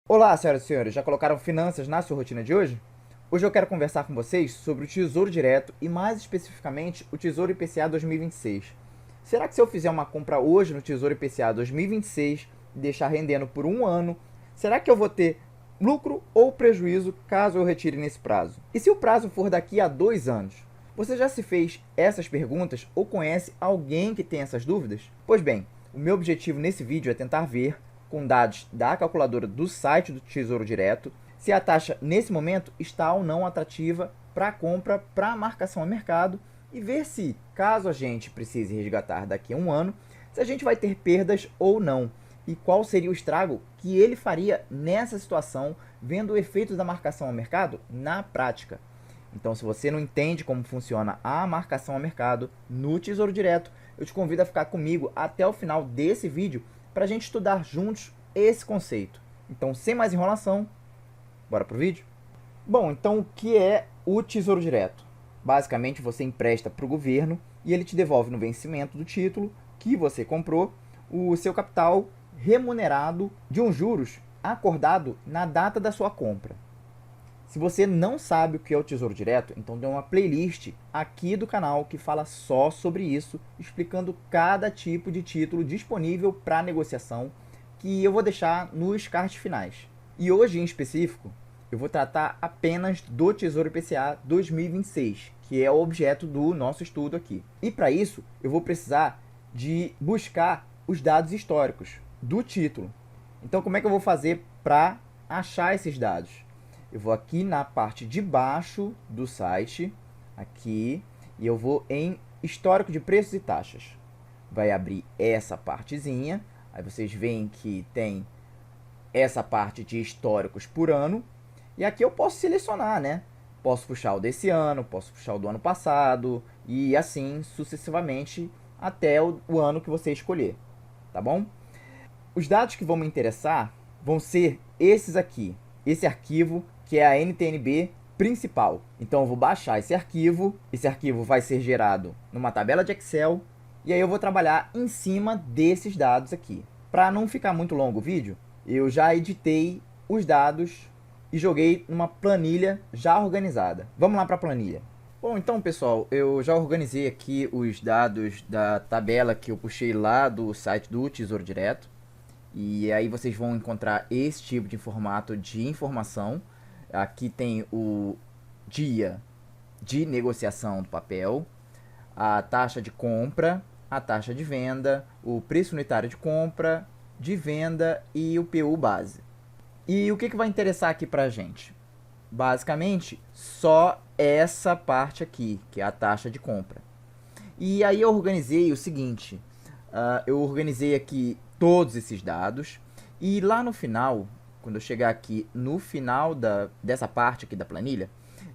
Olá, senhoras e senhores, já colocaram finanças na sua rotina de hoje? Hoje eu quero conversar com vocês sobre o Tesouro Direto e mais especificamente o Tesouro IPCA 2026. Será que se eu fizer uma compra hoje no Tesouro IPCA 2026 e deixar rendendo por um ano, será que eu vou ter lucro ou prejuízo caso eu retire nesse prazo? E se o prazo for daqui a 2 anos? Você já se fez essas perguntas ou conhece alguém que tem essas dúvidas? Pois bem, o meu objetivo nesse vídeo é tentar ver, com dados da calculadora do site do Tesouro Direto, se a taxa nesse momento está ou não atrativa para compra, para marcação a mercado, e ver se, caso a gente precise resgatar daqui a um ano, se a gente vai ter perdas ou não, e qual seria o estrago que ele faria nessa situação, vendo o efeito da marcação a mercado na prática. Então, se você não entende como funciona a marcação a mercado no Tesouro Direto, eu te convido a ficar comigo até o final desse vídeo para a gente estudar juntos esse conceito. Então, sem mais enrolação, bora pro vídeo? Bom, então o que é o Tesouro Direto? Basicamente, você empresta para o governo e ele te devolve no vencimento do título que você comprou o seu capital remunerado de um juros acordado na data da sua compra. Se você não sabe o que é o Tesouro Direto, então tem uma playlist aqui do canal que fala só sobre isso, explicando cada tipo de título disponível para negociação, que eu vou deixar nos cards finais. E hoje, em específico, eu vou tratar apenas do Tesouro IPCA 2026, que é o objeto do nosso estudo aqui. E para isso, eu vou precisar de buscar os dados históricos do título. Então, como é que eu vou fazer para achar esses dados? Eu vou aqui na parte de baixo do site, aqui, e eu vou em histórico de preços e taxas. Vai abrir essa partezinha, aí vocês veem que tem essa parte de históricos por ano, e aqui eu posso selecionar, né? Posso puxar o desse ano, posso puxar o do ano passado, e assim sucessivamente até o ano que você escolher, tá bom? Os dados que vão me interessar vão ser esses aqui, esse arquivo que é a NTNB principal. Então eu vou baixar esse arquivo vai ser gerado numa tabela de Excel, e aí eu vou trabalhar em cima desses dados aqui. Para não ficar muito longo o vídeo, eu já editei os dados e joguei numa planilha já organizada. Vamos lá para a planilha. Bom, então pessoal, eu já organizei aqui os dados da tabela que eu puxei lá do site do Tesouro Direto. E aí vocês vão encontrar esse tipo de formato de informação. Aqui tem o dia de negociação do papel, a taxa de compra, a taxa de venda, o preço unitário de compra, de venda e o PU base. E o que vai interessar aqui pra gente? Basicamente, só essa parte aqui, que é a taxa de compra. E aí eu organizei o seguinte, eu organizei aqui todos esses dados, e lá no final, quando eu chegar aqui no final dessa parte aqui da planilha,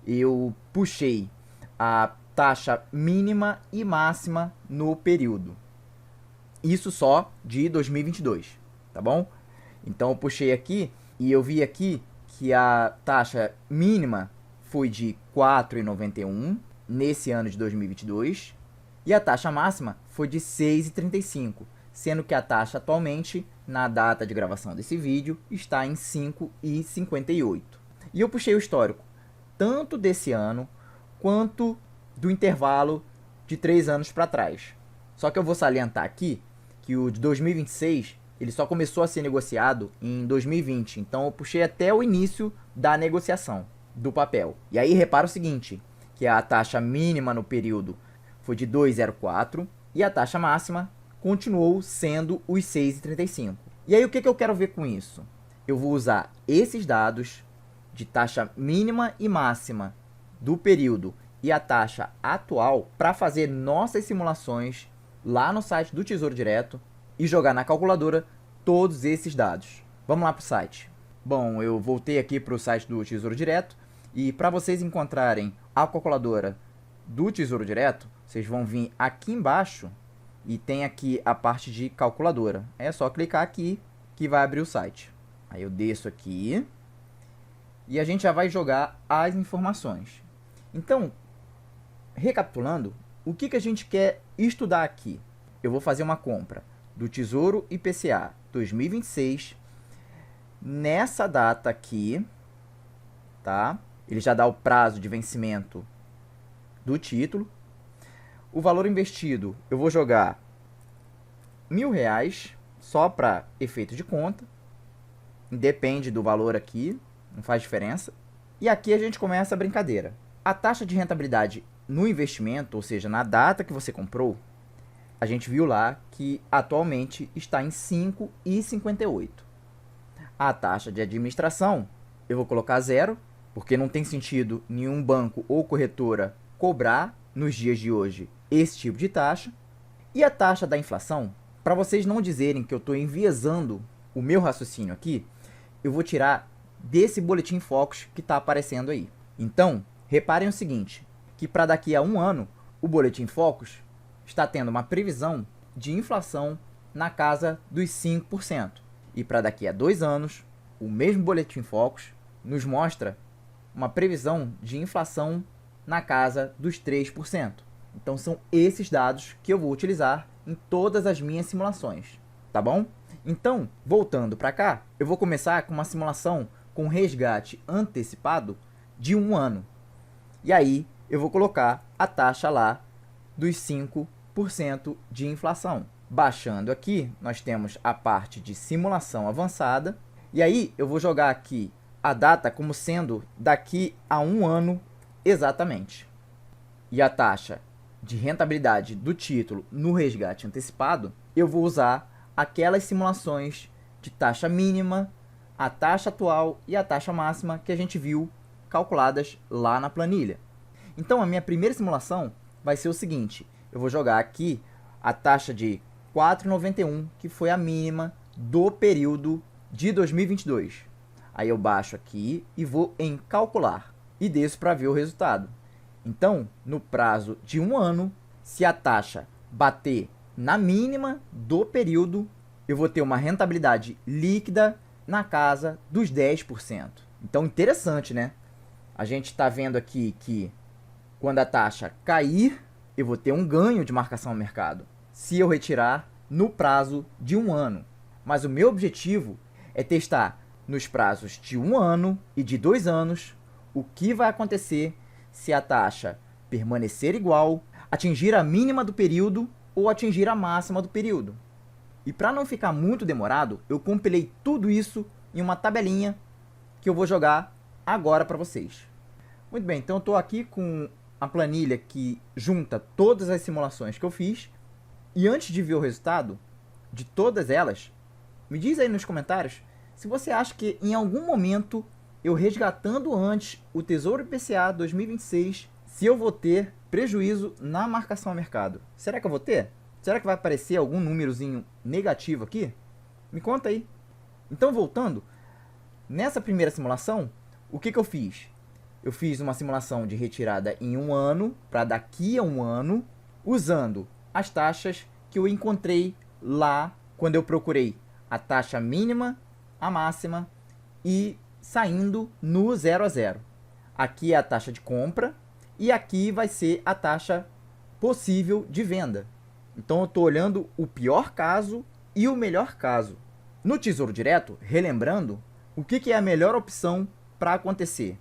eu puxei a taxa mínima e máxima no período. Isso só de 2022, tá bom? Então eu puxei aqui e eu vi aqui que a taxa mínima foi de 4,91 nesse ano de 2022 e a taxa máxima foi de 6,35, sendo que a taxa atualmente, na data de gravação desse vídeo, está em 5,58. E eu puxei o histórico, tanto desse ano, quanto do intervalo de 3 anos para trás. Só que eu vou salientar aqui que o de 2026, ele só começou a ser negociado em 2020, então eu puxei até o início da negociação do papel. E aí repara o seguinte, que a taxa mínima no período foi de 2,04 e a taxa máxima continuou sendo os 6,35. E aí o que eu quero ver com isso? Eu vou usar esses dados de taxa mínima e máxima do período e a taxa atual para fazer nossas simulações lá no site do Tesouro Direto e jogar na calculadora todos esses dados. Vamos lá para o site. Bom, eu voltei aqui para o site do Tesouro Direto e para vocês encontrarem a calculadora do Tesouro Direto, vocês vão vir aqui embaixo e tem aqui a parte de calculadora. É só clicar aqui que vai abrir o site. Aí eu desço aqui e a gente já vai jogar as informações. Então, recapitulando, o que a gente quer estudar aqui? Eu vou fazer uma compra do Tesouro IPCA 2026 nessa data aqui, tá? Ele já dá o prazo de vencimento do título. O valor investido, eu vou jogar R$ 1.000, só para efeito de conta. Independe do valor aqui, não faz diferença. E aqui a gente começa a brincadeira. A taxa de rentabilidade no investimento, ou seja, na data que você comprou, a gente viu lá que atualmente está em 5,58. A taxa de administração, eu vou colocar 0, porque não tem sentido nenhum banco ou corretora cobrar nos dias de hoje esse tipo de taxa. E a taxa da inflação, para vocês não dizerem que eu estou enviesando o meu raciocínio aqui, eu vou tirar desse boletim Focus que está aparecendo aí. Então, reparem o seguinte, que para daqui a um ano, o boletim Focus está tendo uma previsão de inflação na casa dos 5%. E para daqui a 2 anos, o mesmo boletim Focus nos mostra uma previsão de inflação na casa dos 3%. Então são esses dados que eu vou utilizar em todas as minhas simulações, tá bom? Então, voltando para cá, eu vou começar com uma simulação com resgate antecipado de um ano. E aí, eu vou colocar a taxa lá dos 5% de inflação. Baixando aqui, nós temos a parte de simulação avançada. E aí, eu vou jogar aqui a data como sendo daqui a um ano exatamente. E a taxa de rentabilidade do título no resgate antecipado, eu vou usar aquelas simulações de taxa mínima, a taxa atual e a taxa máxima que a gente viu calculadas lá na planilha. Então, a minha primeira simulação vai ser o seguinte, eu vou jogar aqui a taxa de 4,91, que foi a mínima do período de 2022. Aí eu baixo aqui e vou em calcular e desço para ver o resultado. Então, no prazo de um ano, se a taxa bater na mínima do período, eu vou ter uma rentabilidade líquida na casa dos 10%. Então, interessante, né? A gente está vendo aqui que quando a taxa cair, eu vou ter um ganho de marcação ao mercado, se eu retirar no prazo de um ano. Mas o meu objetivo é testar nos prazos de um ano e de 2 anos o que vai acontecer se a taxa permanecer igual, atingir a mínima do período ou atingir a máxima do período. E para não ficar muito demorado, eu compilei tudo isso em uma tabelinha que eu vou jogar agora para vocês. Muito bem, então eu estou aqui com a planilha que junta todas as simulações que eu fiz. E antes de ver o resultado de todas elas, me diz aí nos comentários se você acha que em algum momento eu resgatando antes o Tesouro IPCA 2026, se eu vou ter prejuízo na marcação ao mercado. Será que eu vou ter? Será que vai aparecer algum númerozinho negativo aqui? Me conta aí. Então, voltando, nessa primeira simulação, o que eu fiz? Eu fiz uma simulação de retirada em um ano, para daqui a um ano, usando as taxas que eu encontrei lá quando eu procurei a taxa mínima, a máxima e saindo no 0 a 0. Aqui é a taxa de compra e aqui vai ser a taxa possível de venda. Então eu estou olhando o pior caso e o melhor caso. No Tesouro Direto, relembrando, o que é a melhor opção para acontecer?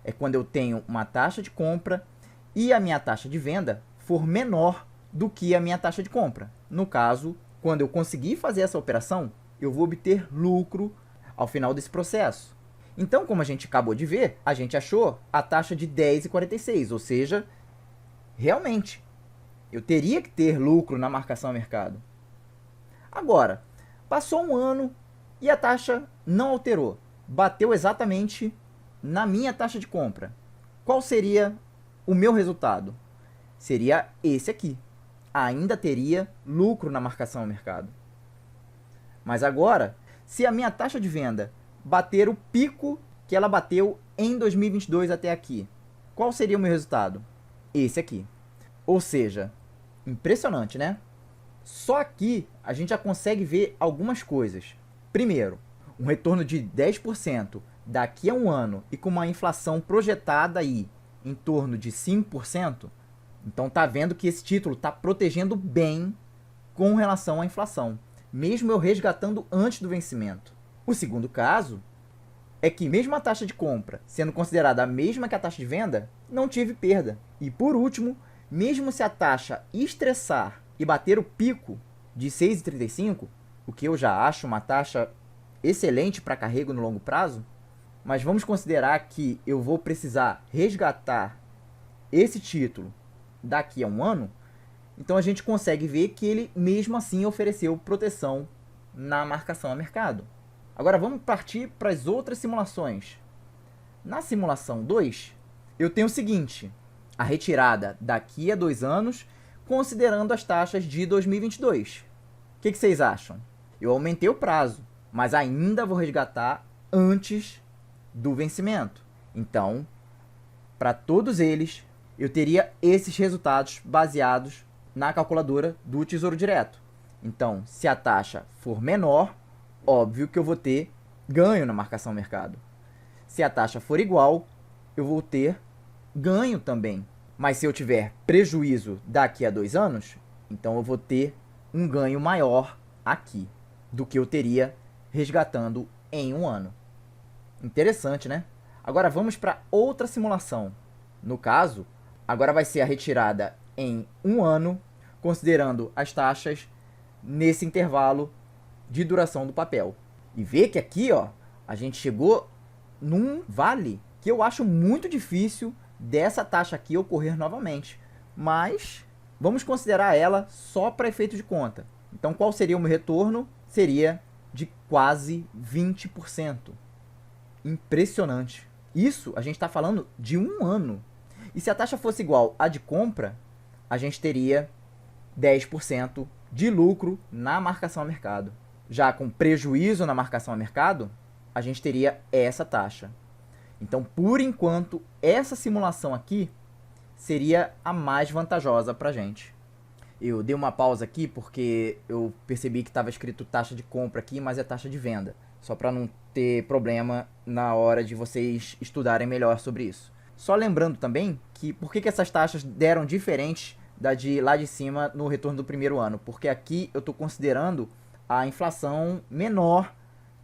É quando eu tenho uma taxa de compra e a minha taxa de venda for menor do que a minha taxa de compra. No caso, quando eu conseguir fazer essa operação, eu vou obter lucro ao final desse processo. Então, como a gente acabou de ver, a gente achou a taxa de 10,46, ou seja, realmente, eu teria que ter lucro na marcação ao mercado. Agora, passou um ano e a taxa não alterou, bateu exatamente na minha taxa de compra. Qual seria o meu resultado? Seria esse aqui. Ainda teria lucro na marcação ao mercado. Mas agora, se a minha taxa de venda bater o pico que ela bateu em 2022 até aqui, qual seria o meu resultado? Esse aqui. Ou seja, impressionante, né? Só aqui a gente já consegue ver algumas coisas. Primeiro, um retorno de 10% daqui a um ano e com uma inflação projetada aí em torno de 5%, então tá vendo que esse título está protegendo bem com relação à inflação, mesmo eu resgatando antes do vencimento. O segundo caso é que mesmo a taxa de compra sendo considerada a mesma que a taxa de venda, não tive perda. E por último, mesmo se a taxa estressar e bater o pico de 6,35, o que eu já acho uma taxa excelente para carrego no longo prazo, mas vamos considerar que eu vou precisar resgatar esse título daqui a um ano, então a gente consegue ver que ele mesmo assim ofereceu proteção na marcação a mercado. Agora vamos partir para as outras simulações. Na simulação 2, eu tenho o seguinte: a retirada daqui a 2 anos, considerando as taxas de 2022. O que vocês acham? Eu aumentei o prazo, mas ainda vou resgatar antes do vencimento. Então, para todos eles, eu teria esses resultados baseados na calculadora do Tesouro Direto. Então, se a taxa for menor, óbvio que eu vou ter ganho na marcação mercado. Se a taxa for igual, eu vou ter ganho também. Mas se eu tiver prejuízo daqui a 2 anos, então eu vou ter um ganho maior aqui do que eu teria resgatando em um ano. Interessante, né? Agora vamos para outra simulação. No caso, agora vai ser a retirada em um ano, considerando as taxas nesse intervalo de duração do papel. E vê que aqui, ó, a gente chegou num vale que eu acho muito difícil dessa taxa aqui ocorrer novamente. Mas vamos considerar ela só para efeito de conta. Então, qual seria o meu retorno? Seria de quase 20%. Impressionante. Isso a gente está falando de um ano. E se a taxa fosse igual à de compra, a gente teria 10% de lucro na marcação a mercado. Já com prejuízo na marcação a mercado, a gente teria essa taxa. Então, por enquanto, essa simulação aqui seria a mais vantajosa para a gente. Eu dei uma pausa aqui porque eu percebi que estava escrito taxa de compra aqui, mas é taxa de venda. Só para não ter problema na hora de vocês estudarem melhor sobre isso. Só lembrando também que por que essas taxas deram diferentes da de lá de cima no retorno do primeiro ano. Porque aqui eu estou considerando a inflação menor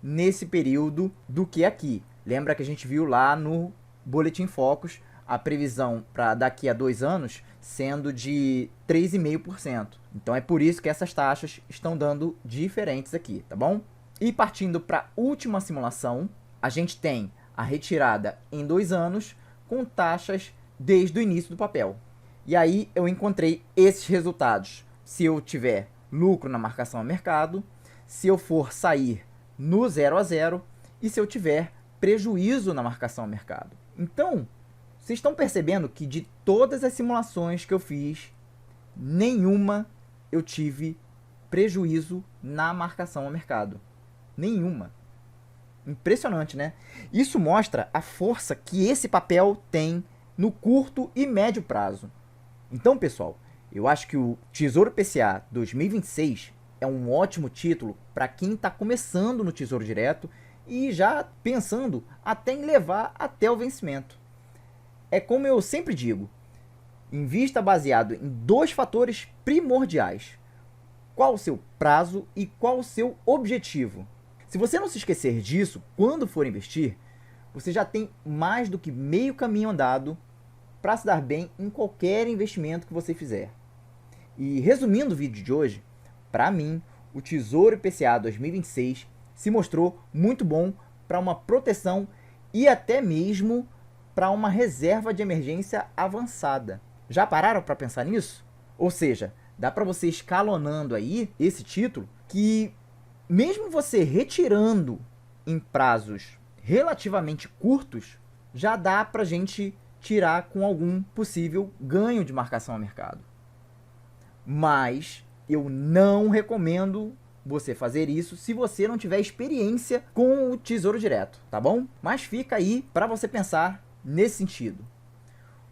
nesse período do que aqui. Lembra que a gente viu lá no Boletim Focus a previsão para daqui a 2 anos sendo de 3,5%. Então é por isso que essas taxas estão dando diferentes aqui, tá bom? E partindo para a última simulação, a gente tem a retirada em 2 anos com taxas desde o início do papel. E aí eu encontrei esses resultados. Se eu tiver lucro na marcação a mercado, se eu for sair no 0 a 0 e se eu tiver prejuízo na marcação a mercado. Então, vocês estão percebendo que de todas as simulações que eu fiz, nenhuma eu tive prejuízo na marcação a mercado. Nenhuma. Impressionante, né? Isso mostra a força que esse papel tem no curto e médio prazo. Então, pessoal, eu acho que o Tesouro IPCA 2026 é um ótimo título para quem está começando no Tesouro Direto e já pensando até em levar até o vencimento. É como eu sempre digo, invista baseado em 2 fatores primordiais. Qual o seu prazo e qual o seu objetivo? Se você não se esquecer disso quando for investir, você já tem mais do que meio caminho andado para se dar bem em qualquer investimento que você fizer. E resumindo o vídeo de hoje, para mim, o Tesouro IPCA 2026 se mostrou muito bom para uma proteção e até mesmo para uma reserva de emergência avançada. Já pararam para pensar nisso? Ou seja, dá para você escalonando aí esse título que mesmo você retirando em prazos relativamente curtos, já dá para a gente tirar com algum possível ganho de marcação a mercado. Mas eu não recomendo você fazer isso se você não tiver experiência com o Tesouro Direto, tá bom? Mas fica aí para você pensar nesse sentido.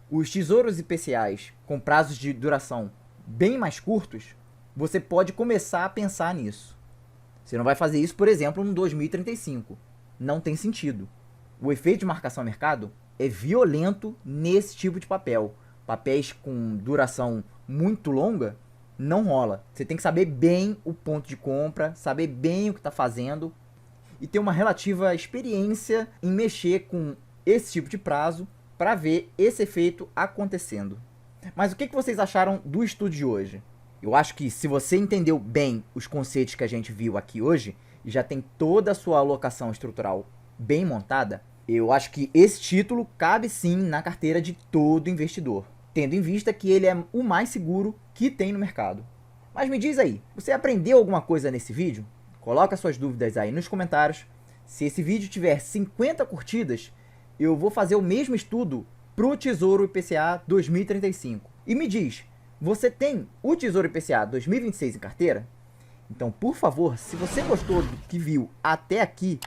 Os tesouros IPCAs com prazos de duração bem mais curtos, você pode começar a pensar nisso. Você não vai fazer isso, por exemplo, no 2035. Não tem sentido. O efeito de marcação a mercado é violento nesse tipo de papel. Papéis com duração muito longa, não rola. Você tem que saber bem o ponto de compra, saber bem o que está fazendo. e ter uma relativa experiência em mexer com esse tipo de prazo para ver esse efeito acontecendo. Mas o que vocês acharam do estudo de hoje? Eu acho que se você entendeu bem os conceitos que a gente viu aqui hoje e já tem toda a sua alocação estrutural bem montada, eu acho que esse título cabe sim na carteira de todo investidor, tendo em vista que ele é o mais seguro que tem no mercado. Mas me diz aí, você aprendeu alguma coisa nesse vídeo? Coloca suas dúvidas aí nos comentários. Se esse vídeo tiver 50 curtidas, eu vou fazer o mesmo estudo para o Tesouro IPCA 2035. E me diz, você tem o Tesouro IPCA 2026 em carteira? Então, por favor, se você gostou do que viu até aqui,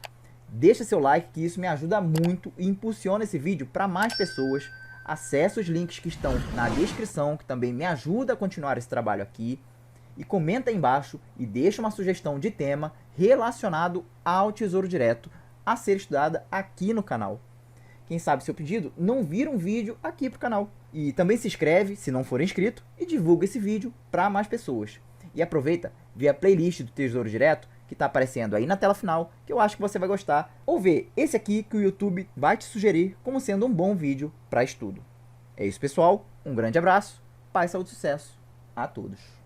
deixa seu like, que isso me ajuda muito e impulsiona esse vídeo para mais pessoas. Acesse os links que estão na descrição, que também me ajuda a continuar esse trabalho aqui. E comenta aí embaixo e deixa uma sugestão de tema relacionado ao Tesouro Direto a ser estudada aqui no canal. Quem sabe seu pedido não vira um vídeo aqui pro canal. E também se inscreve, se não for inscrito, e divulga esse vídeo para mais pessoas. E aproveita, vê a playlist do Tesouro Direto, que está aparecendo aí na tela final, que eu acho que você vai gostar, ou vê esse aqui que o YouTube vai te sugerir como sendo um bom vídeo para estudo. É isso, pessoal. Um grande abraço, paz, saúde e sucesso a todos.